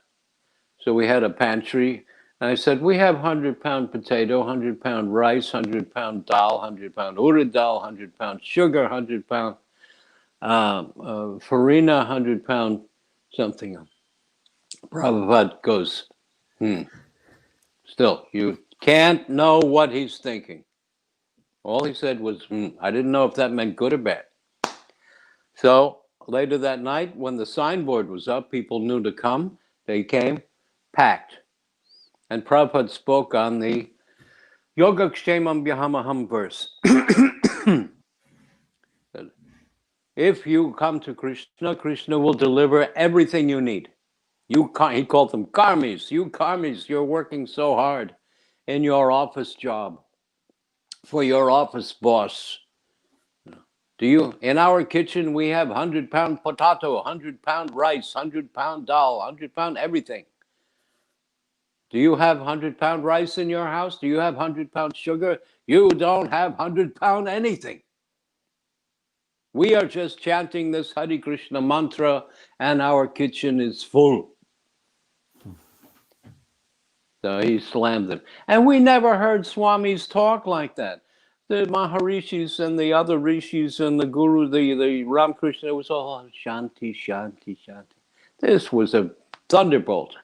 So we had a pantry. And I said, we have 100-pound potato, 100-pound rice, 100-pound dal, 100-pound urad dal, 100-pound sugar, 100-pound farina, 100-pound something. Prabhupada goes, Still, you can't know what he's thinking. All he said was, I didn't know if that meant good or bad. So later that night, when the signboard was up, people knew to come. They came, packed. And Prabhupada spoke on the Yogakshemam Vyahamaham verse. If you come to Krishna, Krishna will deliver everything you need. He called them karmis. You karmis, you're working so hard in your office job for your office boss. In our kitchen, we have 100-pound potato, 100-pound rice, 100-pound dal, 100-pound everything. Do you have 100-pound rice in your house? Do you have 100-pound sugar? You don't have 100-pound anything. We are just chanting this Hare Krishna mantra and our kitchen is full. So he slammed them. And we never heard Swamis talk like that. The Maharishis and the other rishis and the Guru, the Ramakrishna, it was all shanti, shanti, shanti. This was a thunderbolt.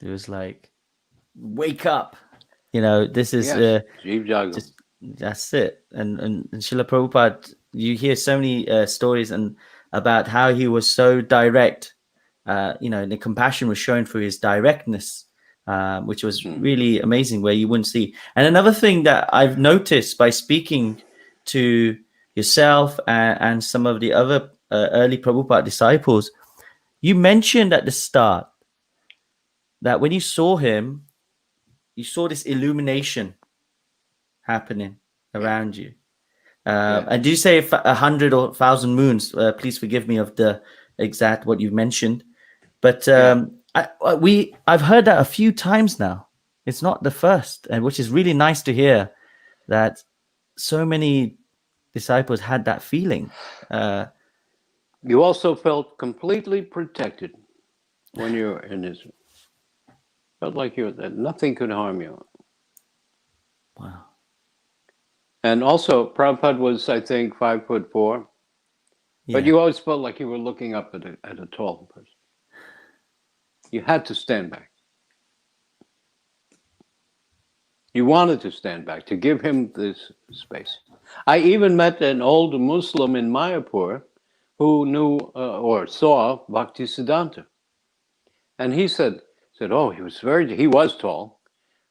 It was like, wake up. This is Yes, Jeev Jagat. that's it. And Srila Prabhupada, You hear so many stories and about how he was so direct. The compassion was shown through his directness, which was really amazing, where you wouldn't see. And another thing that I've noticed by speaking to yourself and some of the other early Prabhupada disciples, you mentioned at the start that when you saw him, you saw this illumination happening around you. And do you say 100 or 1,000 moons? Please forgive me of the exact what you've mentioned, but I've heard that a few times now. It's not the first, and which is really nice to hear that so many disciples had that feeling. You also felt completely protected when you're in his. Felt like that nothing could harm you. Wow. And also, Prabhupada was, I think, 5'4", but you always felt like you were looking up at a tall person. You had to stand back. You wanted to stand back to give him this space. I even met an old Muslim in Mayapur who knew or saw Bhaktisiddhanta, and he said, "Oh, he was tall,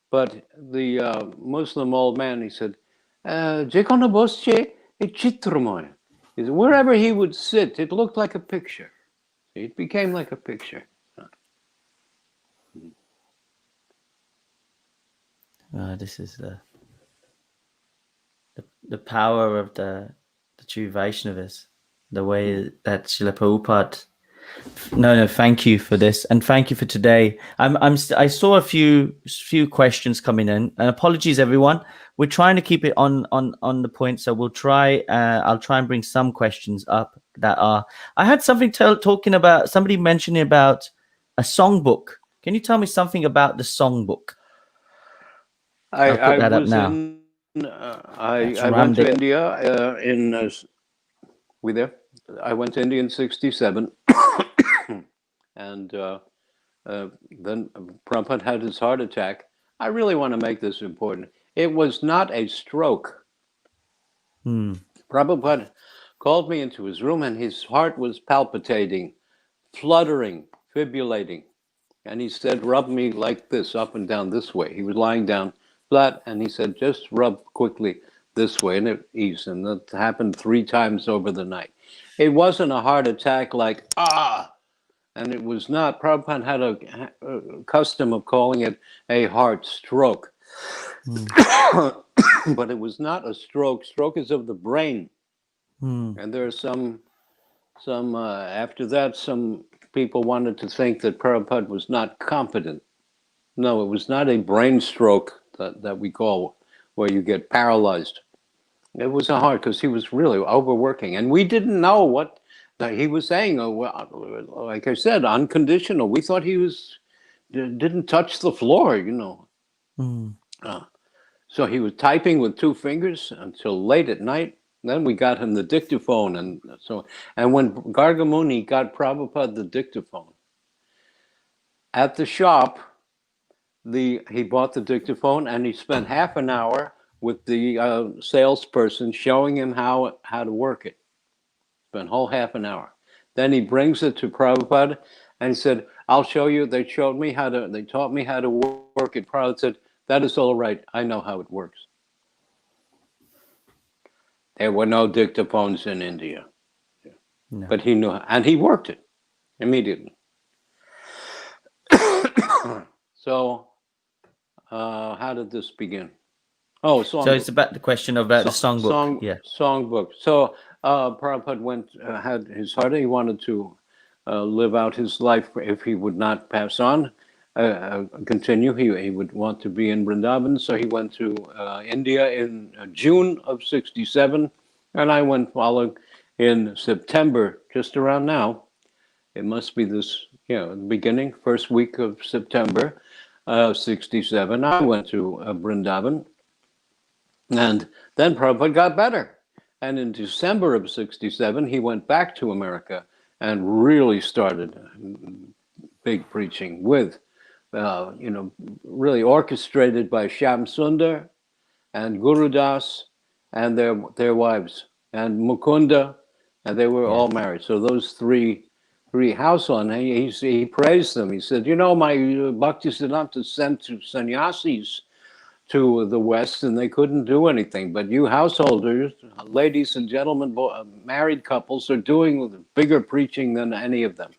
but the Muslim old man," he said, "Jekona bosche e chitramoy." He said, wherever he would sit, it looked like a picture. It became like a picture. This is the power of the true Vaishnavas, the way that Srila Prabhupada. No, thank you for this, and thank you for today. I saw a few questions coming in, and apologies everyone. We're trying to keep it on the point, so we'll try. I'll try and bring some questions up that are. I had something talking about somebody mentioning about a songbook. Can you tell me something about the songbook? I'll put that up now. I went to India we there? I went to India in 1967, and then Prabhupada had his heart attack. I really want to make this important. It was not a stroke. Prabhupada called me into his room, and his heart was palpitating, fluttering, fibrillating. And he said, "Rub me like this, up and down this way." He was lying down flat, and he said, "Just rub quickly this way," and it eased. And that happened 3 times over the night. It wasn't a heart attack like, and it was not. Prabhupada had a custom of calling it a heart stroke. But it was not a stroke. Stroke is of the brain. And there are some after that, some people wanted to think that Prabhupada was not competent. No, it was not a brain stroke that we call where you get paralyzed. It was a heart, because he was really overworking. And we didn't know what he was saying. Like I said, unconditional. We thought he didn't touch the floor, So he was typing with 2 fingers until late at night. Then we got him the dictaphone, and when Gargamuni got Prabhupada the dictaphone at the shop, he bought the dictaphone, and he spent half an hour with the salesperson showing him how to work it. Spent whole half an hour. Then he brings it to Prabhupada, and he said, "I'll show you." They taught me how to work it. Prabhupada said, "That is all right. I know how it works." There were no dictaphones in India. No. But he knew, and he worked it immediately. So, how did this begin? Oh, songbook. So it's about the question about the songbook. Songbook. So Prabhupada had his heart. He wanted to live out his life if he would not pass on, continue. He would want to be in Vrindavan. So he went to India in June of 1967, and I went following in September, just around now. It must be this, the beginning, first week of September 1967. I went to Vrindavan. And then Prabhupada got better. And in December of 1967, he went back to America and really started big preaching with, really orchestrated by Shyam Sundar and Guru Das and their wives. and Mukunda, and they were all married. So those three household, he praised them. He said, you know, my Bhaktisiddhanta sent to sannyasis to the West, and they couldn't do anything. But you householders, ladies and gentlemen, married couples, are doing bigger preaching than any of them.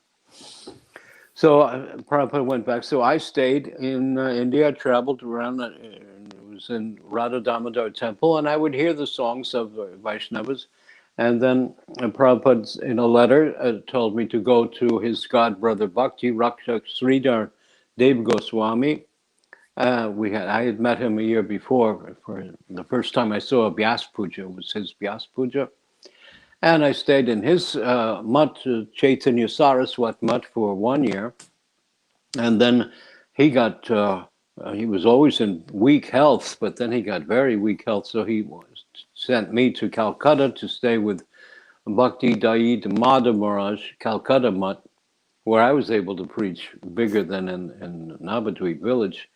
So Prabhupada went back. So I stayed in India. I traveled around. It was in Radha Damodar Temple, and I would hear the songs of Vaishnavas. And then Prabhupada, in a letter, told me to go to his god brother Bhakti Rakshak Sridhar Dev Goswami. I had met him a year before. For the first time I saw a Vyas Puja, it was his Vyas Puja. And I stayed in his mutt, Chaitanya Saraswat mutt, for 1 year. And then he got, he was always in weak health, but then he got very weak health. So he sent me to Calcutta to stay with Bhakti Dayit Madhav Maharaj, Calcutta mutt, where I was able to preach bigger than in Navadvip village.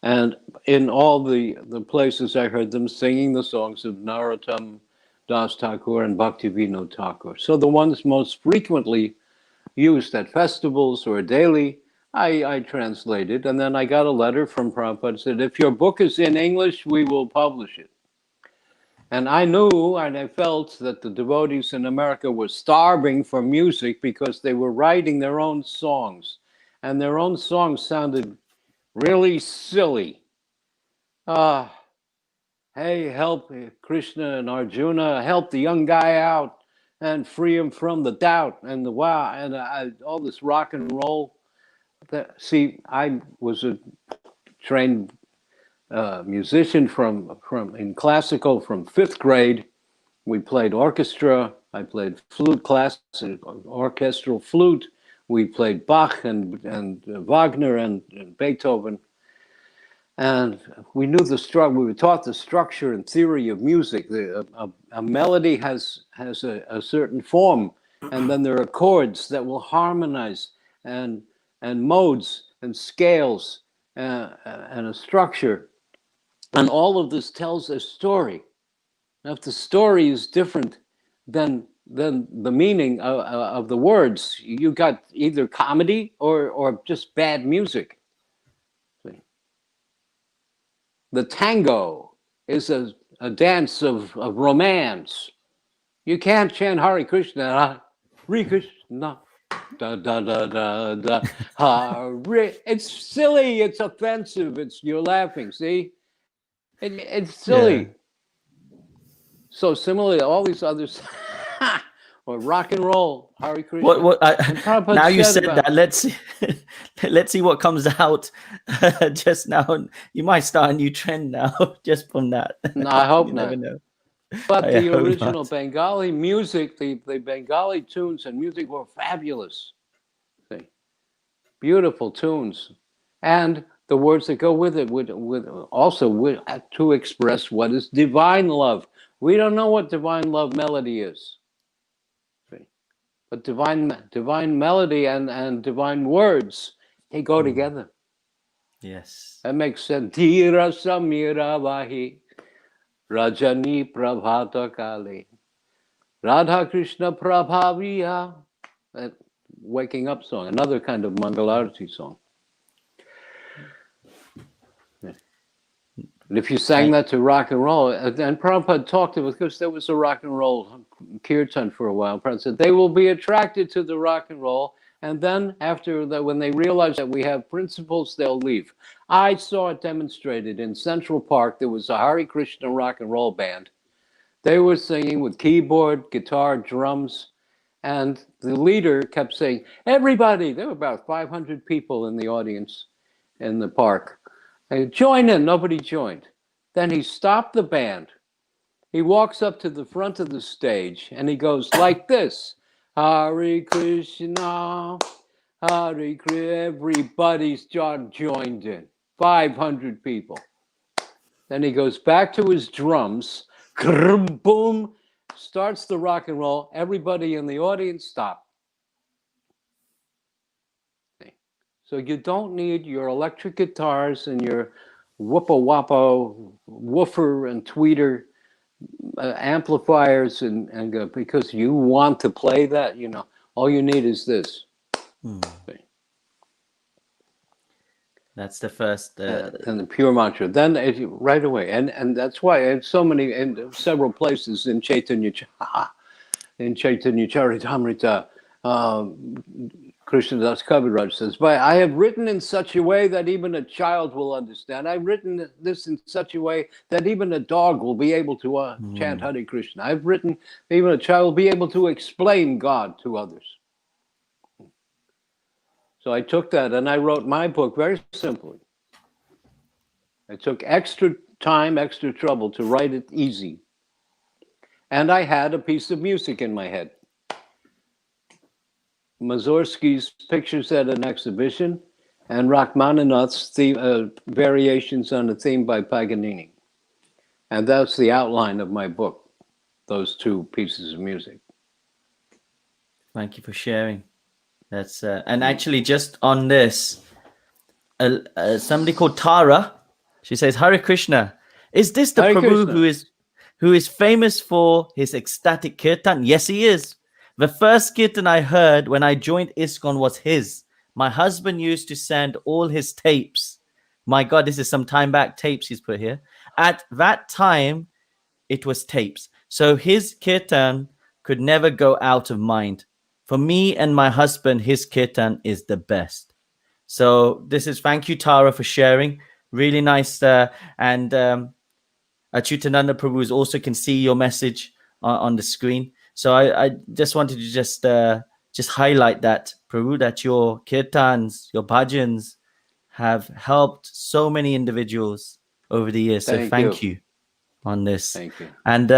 And in all the places I heard them singing the songs of Narottam Das Thakur and Bhaktivinoda Thakur. So the ones most frequently used at festivals or daily, I translated. And then I got a letter from Prabhupada that said, if your book is in English, we will publish it. And I knew and I felt that the devotees in America were starving for music because they were writing their own songs. And their own songs sounded really silly. Hey, help Krishna and Arjuna, help the young guy out and free him from the doubt and the wow and all this rock and roll. See, I was a trained musician from in classical from 5th grade. We played orchestra. I played flute, classical orchestral flute. We played Bach and Wagner and Beethoven. And we knew the structure. We were taught the structure and theory of music. A melody has a certain form, and then there are chords that will harmonize, and modes and scales, and a structure, and all of this tells a story. Now, if the story is different than the meaning of the words, you got either comedy or just bad music. The tango is a dance of romance. You can't chant Hare Krishna, Hare Krishna, da da da da da, Hare. It's silly. It's offensive. You're laughing. See, it's silly. Yeah. So similarly, all these others, or rock and roll, Hare Krishna. Now you said that, let's see what comes out just now. You might start a new trend now just from that. No, I hope you not. Never know. But the original Bengali music, the Bengali tunes and music were fabulous. See? Beautiful tunes. And the words that go with it would also to express what is divine love. We don't know what divine love melody is. See? But divine melody and divine words, they go together. Yes. That makes sense. Dhira Samira Vahi. Rajani Prabhata Kali, Radha Krishna Prabhaviya, that waking up song, another kind of Mangalarati song. And if you sang that to rock and roll, and Prabhupada talked about, because there was a rock and roll kirtan for a while, Prabhupada said, they will be attracted to the rock and roll, and then after that, when they realize that we have principles, they'll leave. I saw it demonstrated in Central Park. There was a Hare Krishna rock and roll band. They were singing with keyboard, guitar, drums, and the leader kept saying, everybody, there were about 500 people in the audience in the park. They join in, nobody joined. Then he stopped the band. He walks up to the front of the stage and he goes like this. Hare Krishna, Hare Krishna, everybody's joined in, 500 people. Then he goes back to his drums, boom, starts the rock and roll, everybody in the audience stop. So you don't need your electric guitars and your whoopa-wappa woofer and tweeter amplifiers and because you want to play that, all you need is this. That's the first. And the pure mantra. Then right away, and that's why in several places in Chaitanya Charitamrita, Krishnadas Kaviraj says, "But I have written in such a way that even a child will understand. I've written this in such a way that even a dog will be able to chant Hare Krishna. I've written even a child will be able to explain God to others." So I took that and I wrote my book very simply. I took extra time, extra trouble to write it easy. And I had a piece of music in my head. Mussorgsky's pictures at an exhibition and Rachmaninoff's variations on a theme by Paganini. And that's the outline of my book, those two pieces of music. Thank you for sharing. That's and actually just on this, somebody called Tara, she says, "Hare Krishna, is this the Hare Prabhu Krishna. who is famous for his ecstatic kirtan?" Yes, he is. The first kirtan I heard when I joined ISKCON was his. My husband used to send all his tapes. My God, this is some time back tapes he's put here. At that time, it was tapes. So his kirtan could never go out of mind. For me and my husband, his kirtan is the best. So this is, thank you, Tara, for sharing. Really nice. And Acyutananda Prabhu also can see your message on the screen. So I just wanted to just highlight that, Prabhu, that your kirtans, your bhajans have helped so many individuals over the years. So thank you on this. Thank you. And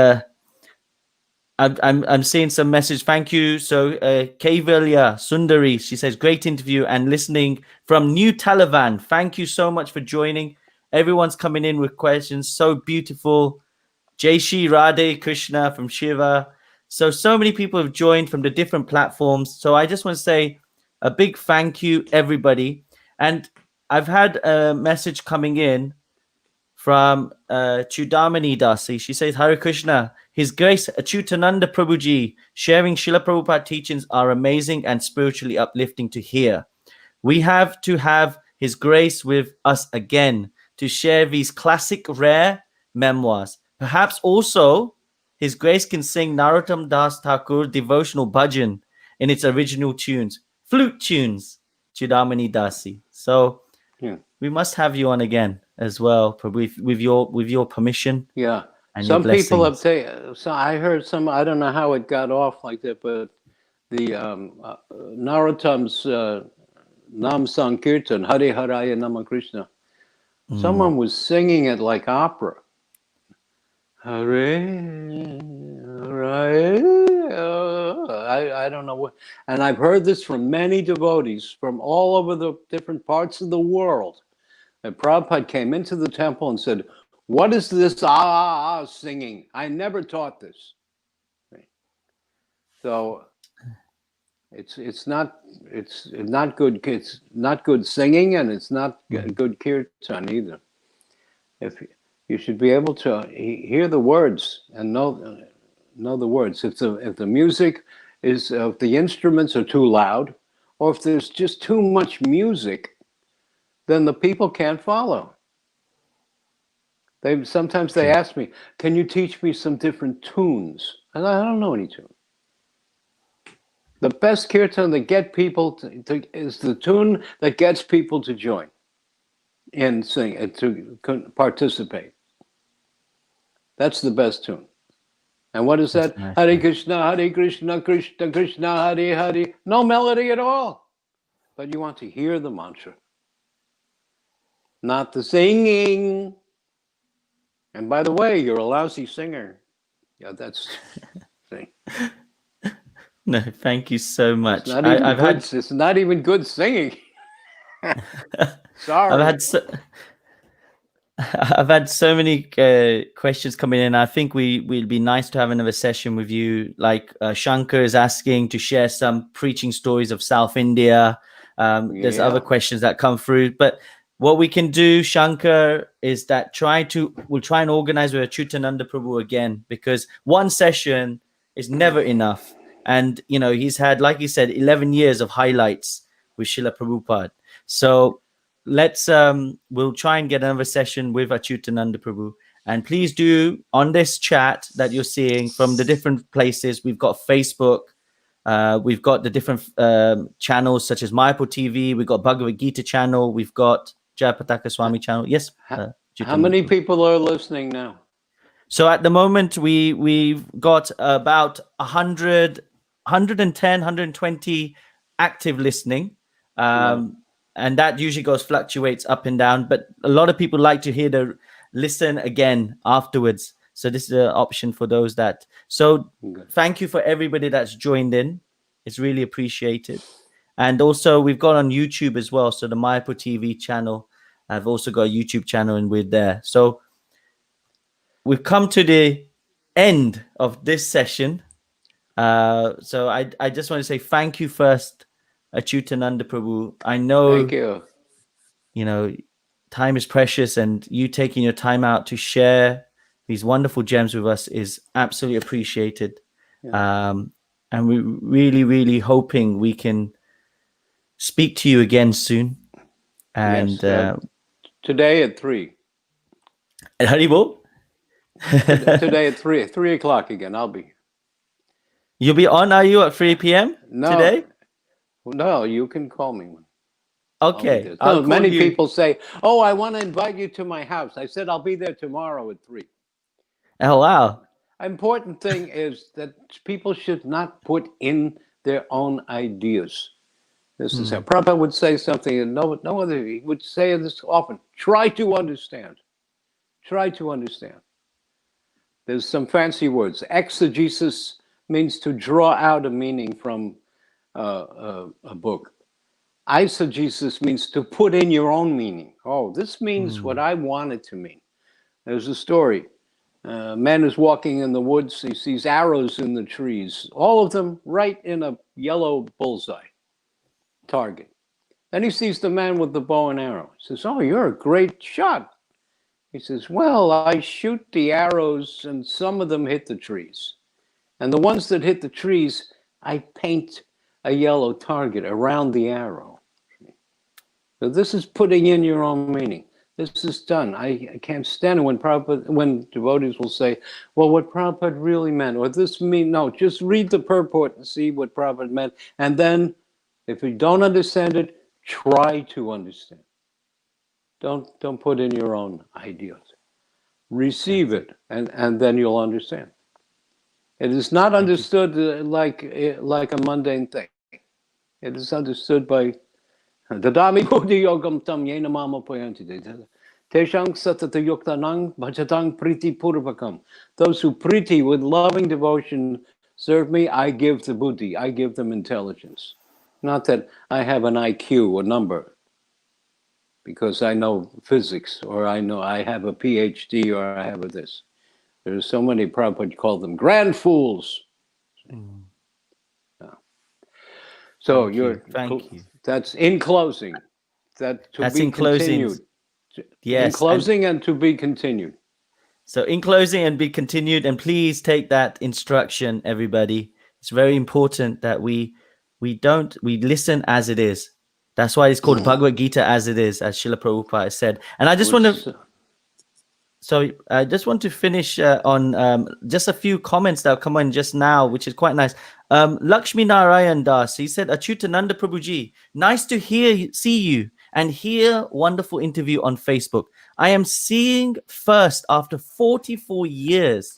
I'm seeing some message. Thank you. So Kaivalya Sundari, she says, great interview and listening from New Taliban. Thank you so much for joining. Everyone's coming in with questions. So beautiful. Jaishi Radhe Krishna from Shiva. So many people have joined from the different platforms. So I just want to say a big thank you, everybody. And I've had a message coming in from Chudamani Dasi. She says, Hare Krishna, His Grace Acyutananda Prabhuji, sharing Srila Prabhupada teachings are amazing and spiritually uplifting to hear. We have to have His Grace with us again to share these classic rare memoirs. Perhaps also His Grace can sing Narottam Das Thakur devotional bhajan in its original tunes, flute tunes, Chudamani Dasi. So we must have you on again as well, with your permission. Yeah. And some people have taken, so I heard some, I don't know how it got off like that, but the Narottam's Nam Sankirtan, Hare Haraya Nama Krishna, someone was singing it like opera. Hare Haraya, I don't know what, and I've heard this from many devotees from all over the different parts of the world. And Prabhupada came into the temple and said, what is this singing? I never taught this. So it's not good. It's not good singing, and it's not good kirtan either. If you should be able to hear the words and know the words. If the music is, if the instruments are too loud, or if there's just too much music, then the people can't follow. Sometimes they ask me, can you teach me some different tunes? And I don't know any tune. The best kirtan that get people is the tune that gets people to join and sing and to participate. That's the best tune. And what is that? Nice. Hare Krishna, Krishna Krishna, Hare Hare. No melody at all. But you want to hear the mantra. Not the singing. And by the way, you're a lousy singer. Yeah, that's thing. No, thank you so much. It's not even good singing. Sorry. I've had so many questions coming in. I think we'd be nice to have another session with you. Like Shankar is asking to share some preaching stories of South India. There's other questions that come through, but what we can do, Shankar, is that we'll try and organize with Acyutananda Prabhu again, because one session is never enough. And, he's had, like he said, 11 years of highlights with Srila Prabhupada. So we'll try and get another session with Acyutananda Prabhu. And please do, on this chat that you're seeing from the different places, we've got Facebook, we've got the different channels such as Mayapur TV, we've got Bhagavad Gita channel, we've got Jayapataka Swami channel. Yes. How many people are listening now? So at the moment, we've got about 100, 110, 120 active listening. And that usually fluctuates up and down. But a lot of people like to hear the listen again afterwards. So this is an option for those that. So thank you for everybody that's joined in. It's really appreciated. And also we've got on YouTube as well. So the Mayapur TV channel, I've also got a YouTube channel and we're there. So we've come to the end of this session. So I just want to say thank you first, Acyutananda Prabhu. I know, thank you. Time is precious, and you taking your time out to share these wonderful gems with us is absolutely appreciated. Yeah. And we're really, really hoping we can speak to you again soon. And yes, today at 3. At Haribol? Today at 3 o'clock again. I'll be. You'll be on, are you, at 3 p.m. today? No, you can call me. Okay. Many people say, "Oh, I want to invite you to my house." I said, "I'll be there tomorrow at 3." Oh, wow. Important thing is that people should not put in their own ideas. This is how Prabhupada would say something, and no other. He would say this often. Try to understand. Try to understand. There's some fancy words. Exegesis means to draw out a meaning from a book. Eisegesis means to put in your own meaning. Oh, this means what I want it to mean. There's a story. A man is walking in the woods. He sees arrows in the trees, all of them right in a yellow bullseye target. Then he sees the man with the bow and arrow. He says, "Oh, you're a great shot." He says, "Well, I shoot the arrows and some of them hit the trees. And the ones that hit the trees, I paint a yellow target around the arrow." So this is putting in your own meaning. This is done. I can't stand it when devotees will say, "Well, what Prabhupada really meant," or "this mean." No, just read the purport and see what Prabhupada meant. And then, if you don't understand it, try to understand. Don't put in your own ideas. Receive it, and then you'll understand. It is not understood like a mundane thing. It is understood by Dadami Bodhi Yogam Tam Yena Mama Poyanti. Teshang Satata Yuktanang Bhajatang Priti Purvakam. Those who priti with loving devotion serve me, I give the buddhi, I give them intelligence. Not that I have an IQ, a number, because I know physics, or I know I have a PhD, or I have a this. There's so many, Prabhupada called them grand fools. So Thank you. That's in closing. That's in continued. Yes. In closing and to be continued. So in closing and be continued, and please take that instruction, everybody. It's very important that we listen as it is. That's why it's called Bhagavad Gita as it is, as Srila Prabhupada said. And I just want to finish on just a few comments that have come in just now, which is quite nice. Lakshmi Narayan Das, he said, "Acyutananda Prabhuji, nice to see you and hear wonderful interview on Facebook. I am seeing first after 44 years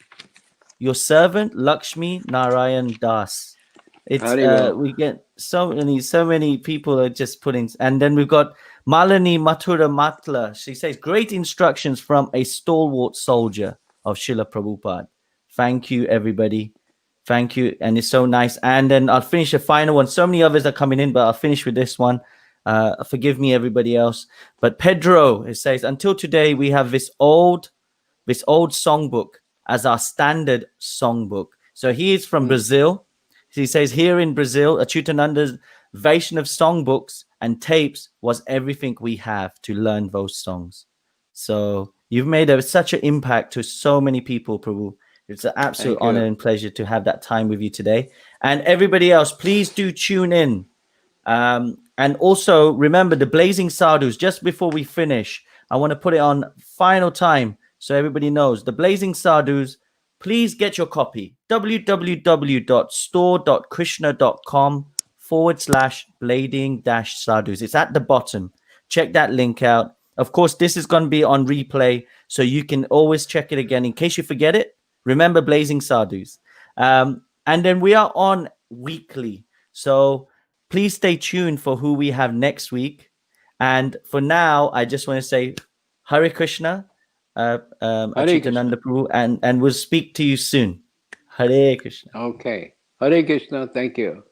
your servant Lakshmi Narayan Das." It's we get so many people are just putting, and then we've got Malini Mathura Matla. She says, "Great instructions from a stalwart soldier of Srila Prabhupada." Thank you, everybody. Thank you. And it's so nice. And then I'll finish the final one. So many others are coming in, but I'll finish with this one. Forgive me, everybody else. But Pedro, it says, "Until today, we have this old songbook as our standard songbook." So he is from Brazil. He says, here in Brazil, Acyutananda's Vaishnav songbooks and tapes was everything we have to learn those songs. So you've made such an impact to so many people, Prabhu. It's an absolute Thank you. honor and pleasure to have that time with you today. And everybody else, please do tune in. And also remember the Blazing Sadhus. Just before we finish, I want to put it on final time so everybody knows. The Blazing Sadhus, please get your copy. www.store.krishna.com/blading-sadhus. It's at the bottom. Check that link out. Of course, this is going to be on replay, so you can always check it again. In case you forget it, remember Blazing Sadhus. And then we are on weekly. So please stay tuned for who we have next week. And for now, I just want to say Hare Krishna, Acyutananda Prabhu, and we'll speak to you soon. Hare Krishna. Okay. Hare Krishna. Thank you.